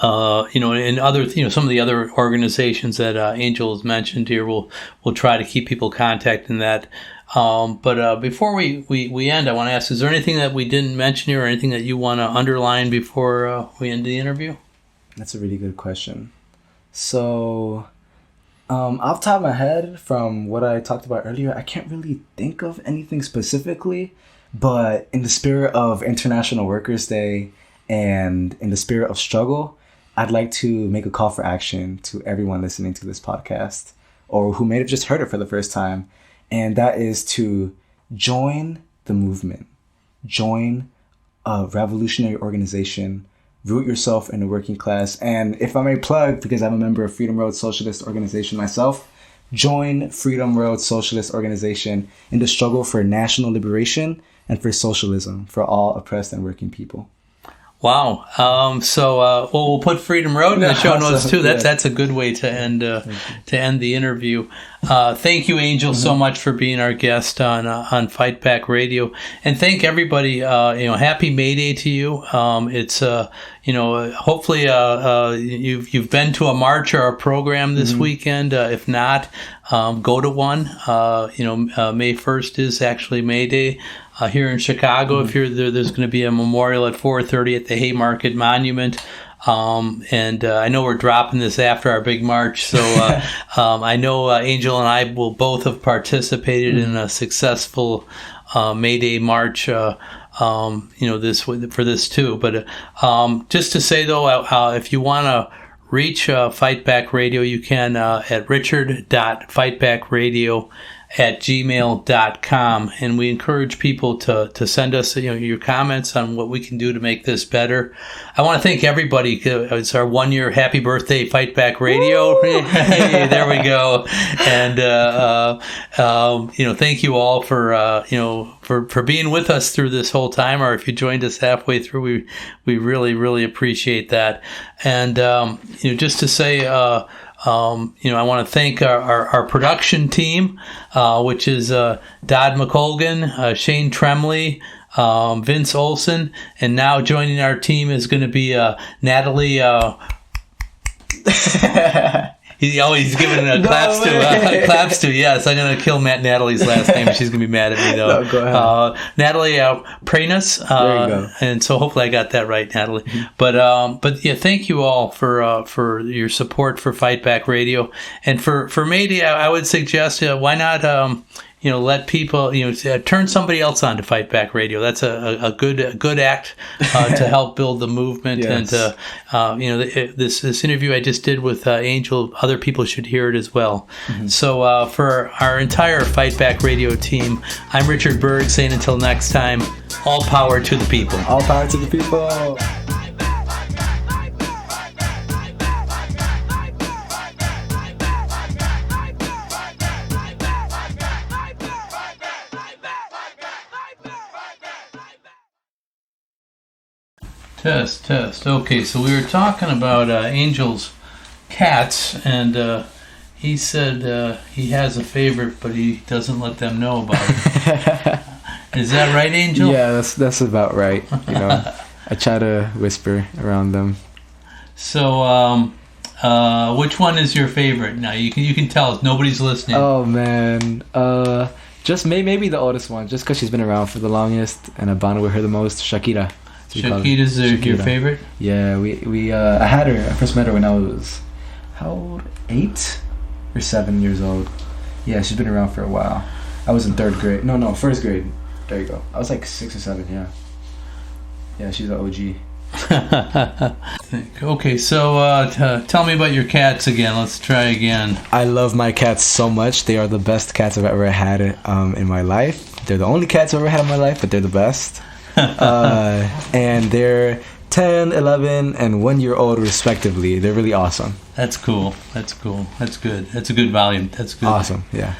other, some of the other organizations that Angel has mentioned here, we'll try to keep people contacting that. But before we end, I want to ask: is there anything that we didn't mention here, or anything that you want to underline before we end the interview? That's a really good question. So, off the top of my head, from what I talked about earlier, I can't really think of anything specifically, but in the spirit of International Workers' Day and in the spirit of struggle, I'd like to make a call for action to everyone listening to this podcast or who may have just heard it for the first time. And that is to join the movement, join a revolutionary organization, root yourself in the working class. And if I may plug, because I'm a member of Freedom Road Socialist Organization myself, join Freedom Road Socialist Organization in the struggle for national liberation and for socialism for all oppressed and working people. Wow. So we'll put Freedom Road in the show notes too. That's a good way to end the interview. Thank you, Angel, so much for being our guest on Fight Back Radio, and thank everybody. Happy May Day to you. It's hopefully you've been to a march or a program this weekend. If not, go to one. May 1st is actually May Day. Here in Chicago, if you're there, there's going to be a memorial at 4:30 at the Haymarket Monument. And I know we're dropping this after our big march, so I know Angel and I will both have participated in a successful May Day march. This for this too. But just to say though, if you want to reach Fight Back Radio, you can at richard.fightbackradio@gmail.com, and we encourage people to send us your comments on what we can do to make this better. I want to thank everybody. It's our 1 year happy birthday, Fight Back Radio. Hey, there we go. And thank you all for being with us through this whole time, or if you joined us halfway through, we really, really appreciate that. And just to say, I want to thank our production team, which is Dodd McColgan, Shane Tremley, Vince Olson, and now joining our team is going to be Natalie. He's giving a claps to. Yes, I'm going to kill Natalie's last name. She's going to be mad at me though. No, go ahead. Natalie Pranas. There you go. And so hopefully I got that right, Natalie. Mm-hmm. But yeah, thank you all for your support for Fight Back Radio, and for May Day. I would suggest why not let people turn somebody else on to Fight Back Radio. That's a good act to help build the movement. Yes. And this interview I just did with Angel, other people should hear it as well. Mm-hmm. So for our entire Fight Back Radio team, I'm Richard Berg saying until next time, all power to the people. All power to the people. Test. Okay, so we were talking about Angel's cats, and he said he has a favorite, but he doesn't let them know about it. Is that right, Angel? Yeah, that's about right. I try to whisper around them. So Which one is your favorite? Now you can tell us. Nobody's listening. Oh man, just maybe the oldest one, just because she's been around for the longest, and I bonded with her the most. Shakira. Shakira's your favorite? Yeah, I had her. I first met her when I was how old? 8 or 7 years old. Yeah, she's been around for a while. I was in 3rd grade. No, 1st grade. There you go. I was like 6 or 7. Yeah. Yeah, she's an OG. Okay, so tell me about your cats again. Let's try again. I love my cats so much. They are the best cats I've ever had in my life. They're the only cats I've ever had in my life, but they're the best. And they're 10, 11, and 1-year-old respectively. They're really awesome. That's cool. That's good. That's a good volume. That's good. Awesome, yeah.